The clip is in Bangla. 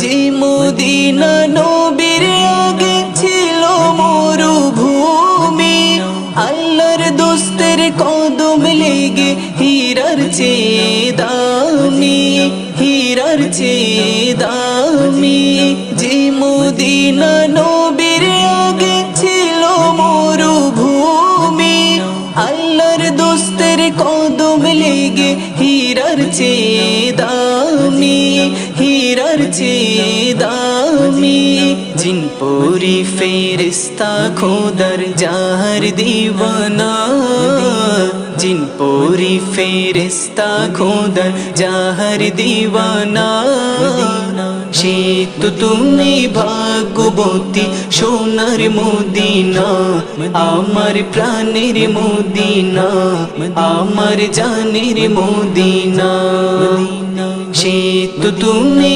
যে মদিনা নবীর আগে ছিল মরুভূমি, আল্লাহর দোস্তের কদম লেগে হীরার চেয়ে দামি, হীরার চেয়ে দামি। যে মদিনা নবীর আগে ছিল মরুভূমি, আল্লাহর দোস্তের কদম লেগে হীরার চেয়ে দামি, হীরার চেয়ে দামি। জিন পরি ফেরেশতা খোদার জাহার দিওয়ানা, জিন পরি ফেরেশতা খোদার জাহার দিওয়ানা। সে তো তুমি ভাগ্যবতী সোনার মদিনা, আমার প্রাণের মদিনা, আমার জানের মদিনা। সে তো তুমি